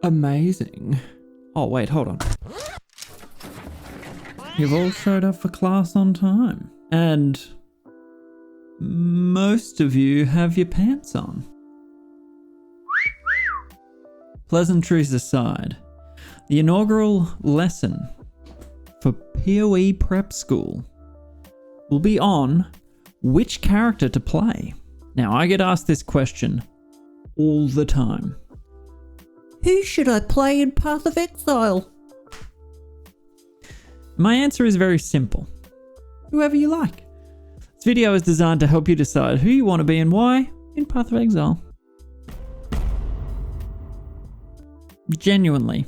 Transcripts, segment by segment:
Amazing. Oh, wait, hold on. You've all showed up for class on time. And most of you have your pants on. Pleasantries aside, the inaugural lesson for PoE Prep School will be on which character to play. Now, I get asked this question all the time. Who should I play in Path of Exile? My answer is very simple. Whoever you like. This video is designed to help you decide who you want to be and why in Path of Exile. Genuinely,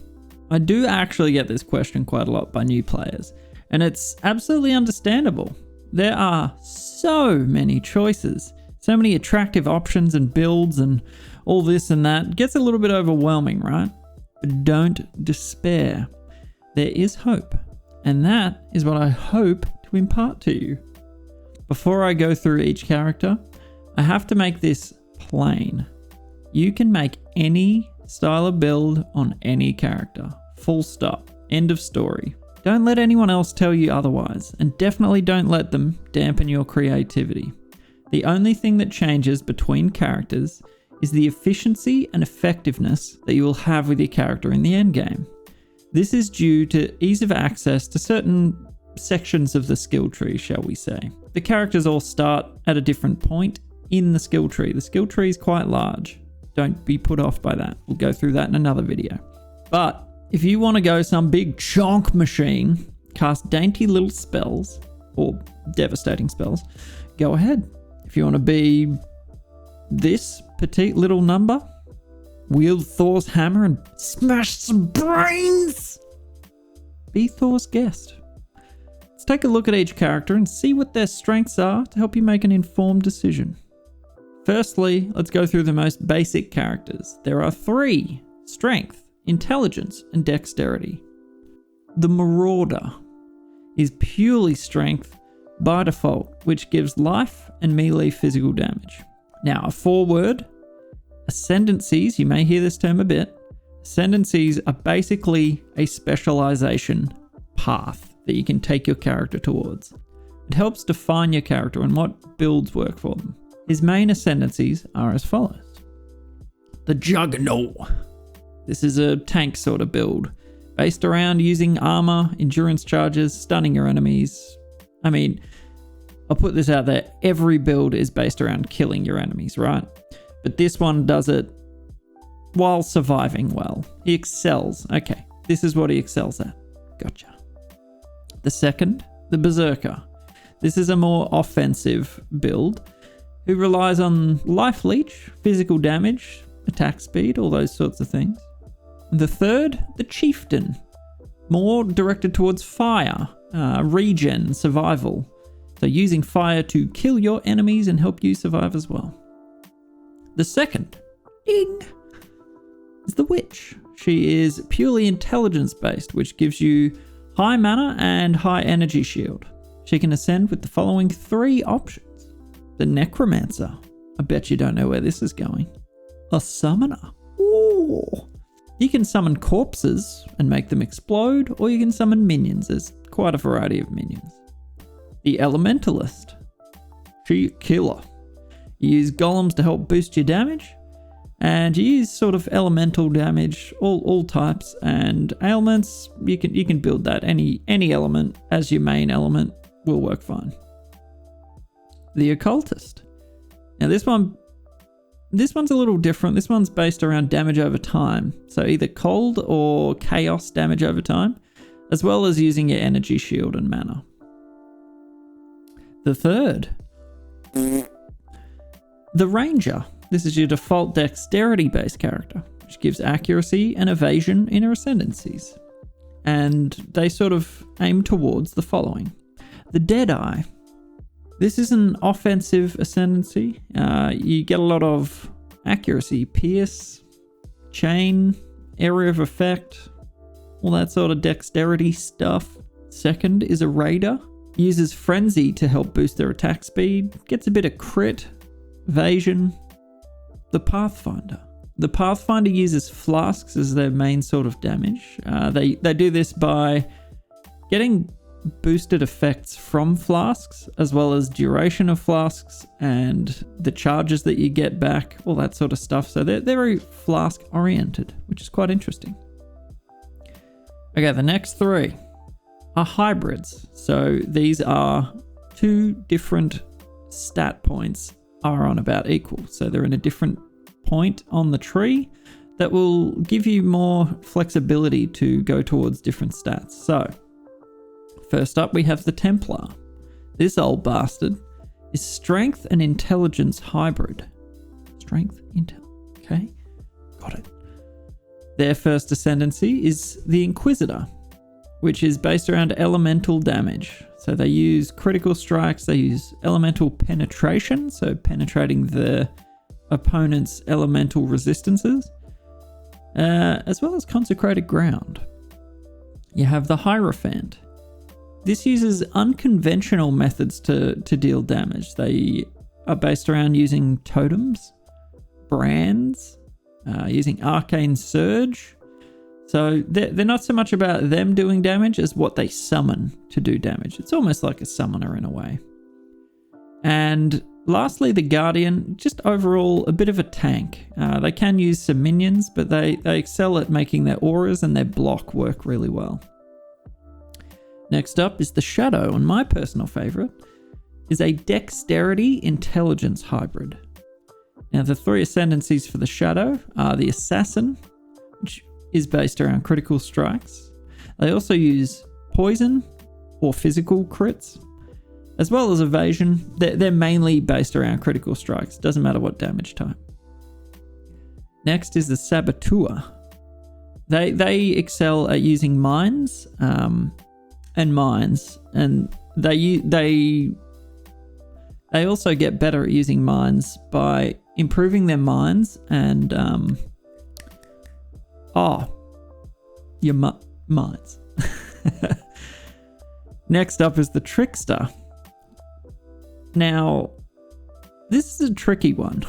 I do actually get this question quite a lot by new players, and it's absolutely understandable. There are so many choices, so many attractive options and builds and all this and that. It gets a little bit overwhelming, right? But don't despair. There is hope, and that is what I hope to impart to you. Before I go through each character, I have to make this plain. You can make any style of build on any character. Full stop. End of story. Don't let anyone else tell you otherwise, and definitely don't let them dampen your creativity. The only thing that changes between characters is the efficiency and effectiveness that you will have with your character in the endgame. This is due to ease of access to certain sections of the skill tree, shall we say. The characters all start at a different point in the skill tree. The skill tree is quite large. Don't be put off by that. We'll go through that in another video. But if you want to go some big chonk machine, cast dainty little spells, or devastating spells, go ahead. If you want to be this petite little number, wield Thor's hammer and smash some brains, be Thor's guest. Let's take a look at each character and see what their strengths are to help you make an informed decision. Firstly, let's go through the most basic characters. There are 3: strength, intelligence, and dexterity. The Marauder is purely strength by default, which gives life and melee physical damage. Now, a foreword, Ascendancies, you may hear this term a bit. Ascendancies are basically a specialization path that you can take your character towards. It helps define your character and what builds work for them. His main ascendancies are as follows. The Juggernaut. This is a tank sort of build, based around using armor, endurance charges, stunning your enemies. I mean, I'll put this out there, every build is based around killing your enemies, right? But this one does it while surviving well. He excels. Okay, this is what he excels at. Gotcha. The second, the Berserker. This is a more offensive build who relies on life leech, physical damage, attack speed, all those sorts of things. The third, the Chieftain. More directed towards fire, regen, survival. So using fire to kill your enemies and help you survive as well. The second, ding, is the Witch. She is purely intelligence based, which gives you high mana and high energy shield. She can ascend with the following 3 options. The Necromancer. I bet you don't know where this is going. A Summoner. Ooh. You can summon corpses and make them explode, or you can summon minions. There's quite a variety of minions. The Elementalist. She killer. You use golems to help boost your damage, and you use sort of elemental damage, all types, and ailments. You can build that. Any element as your main element will work fine. The Occultist. Now this one's a little different. This one's based around damage over time. So either cold or chaos damage over time, as well as using your energy shield and mana. The third, the Ranger. This is your default dexterity based character, which gives accuracy and evasion in her ascendancies. And they sort of aim towards the following. The Deadeye. This is an offensive ascendancy. You get a lot of accuracy, pierce, chain, area of effect, all that sort of dexterity stuff. Second is a Raider. Uses Frenzy to help boost their attack speed. Gets a bit of crit, evasion. The Pathfinder. The Pathfinder uses flasks as their main sort of damage. They do this by getting boosted effects from flasks, as well as duration of flasks and the charges that you get back, all that sort of stuff. So they're very flask oriented, which is quite interesting. Okay, the next three are hybrids. So these are two different stat points are on about equal. So they're in a different point on the tree that will give you more flexibility to go towards different stats. So first up, we have the Templar. This old bastard is Strength and Intelligence hybrid. Strength, Intel. Okay, got it. Their first ascendancy is the Inquisitor, which is based around elemental damage. So they use critical strikes, they use elemental penetration, so penetrating the opponent's elemental resistances, as well as consecrated ground. You have the Hierophant. This uses unconventional methods to deal damage. They are based around using totems, brands, using arcane surge. So they're not so much about them doing damage as what they summon to do damage. It's almost like a summoner in a way. And lastly, the Guardian, just overall a bit of a tank. They can use some minions, but they excel at making their auras and their block work really well. Next up is the Shadow, and my personal favorite is a Dexterity Intelligence hybrid. Now, the three ascendancies for the Shadow are the Assassin, which is based around critical strikes. They also use poison or physical crits, as well as evasion. They're mainly based around critical strikes. Doesn't matter what damage type. Next is the Saboteur. They excel at using mines and mines, and they also get better at using mines by improving their mines and your mines. Next up is the Trickster. Now, this is a tricky one.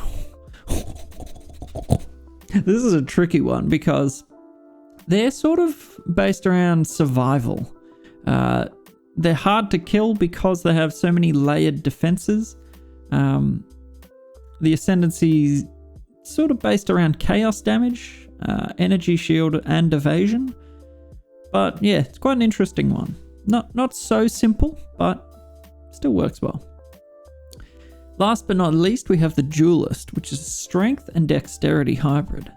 This is a tricky one because they're sort of based around survival. They're hard to kill because they have so many layered defenses. The Ascendancy sort of based around chaos damage, energy shield, and evasion. But yeah, it's quite an interesting one. Not so simple, but still works well. Last but not least, we have the Duelist, which is a Strength and Dexterity hybrid.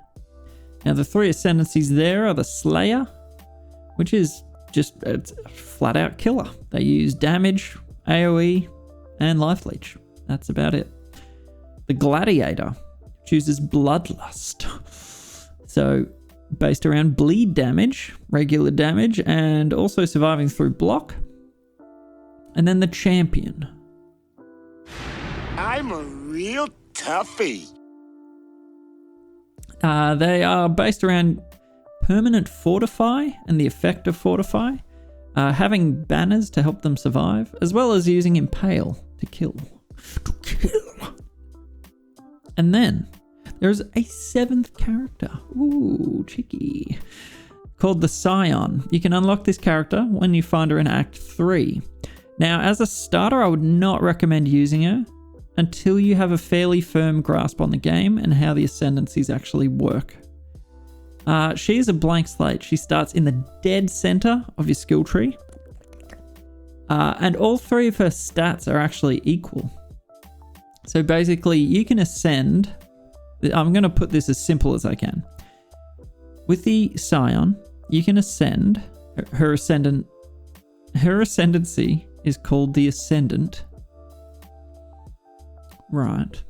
Now, the three ascendancies there are the Slayer, which is just a flat out killer. They use damage, AoE, and life leech. That's about it. The Gladiator chooses Bloodlust. So based around bleed damage, regular damage, and also surviving through block. And then the Champion. I'm a real toughie. They are based around permanent fortify and the effect of fortify, having banners to help them survive, as well as using impale to kill. And then there's a seventh character, ooh, cheeky, called the Scion. You can unlock this character when you find her in Act 3. Now, as a starter, I would not recommend using her until you have a fairly firm grasp on the game and how the ascendancies actually work. She is a blank slate. She starts in the dead center of your skill tree. And all three of her stats are actually equal. So basically, you can ascend. I'm going to put this as simple as I can. With the Scion, you can ascend. Her ascendancy is called the Ascendant. Right.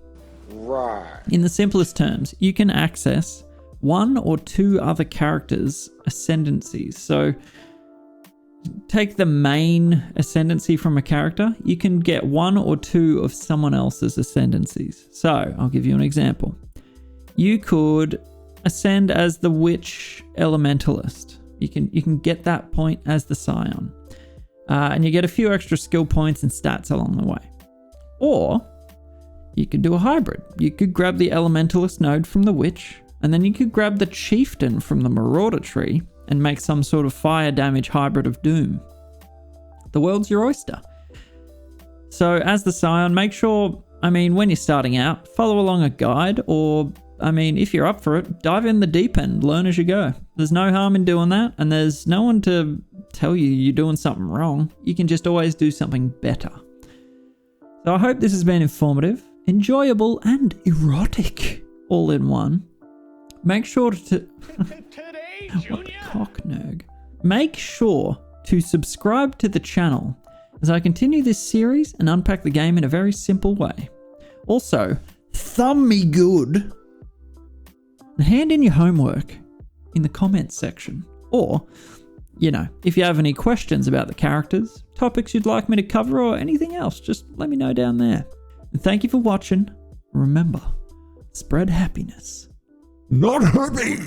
In the simplest terms, you can access one or two other characters' ascendancies. So take the main ascendancy from a character, you can get one or two of someone else's ascendancies. So I'll give you an example. You could ascend as the Witch Elementalist. You can get that point as the Scion. And you get a few extra skill points and stats along the way. Or you could do a hybrid. You could grab the Elementalist node from the Witch And then you could grab the Chieftain from the Marauder tree and make some sort of fire damage hybrid of Doom. The world's your oyster. So as the Scion, make sure, when you're starting out, follow along a guide, or, if you're up for it, dive in the deep end, learn as you go. There's no harm in doing that, and there's no one to tell you you're doing something wrong. You can just always do something better. So I hope this has been informative, enjoyable, and erotic all in one. Make sure to... Today, What cock nerg. Make sure to subscribe to the channel as I continue this series and unpack the game in a very simple way. Also, thumb me good and hand in your homework in the comments section. Or, if you have any questions about the characters, topics you'd like me to cover, or anything else, just let me know down there. And thank you for watching. Remember, spread happiness. Not happy.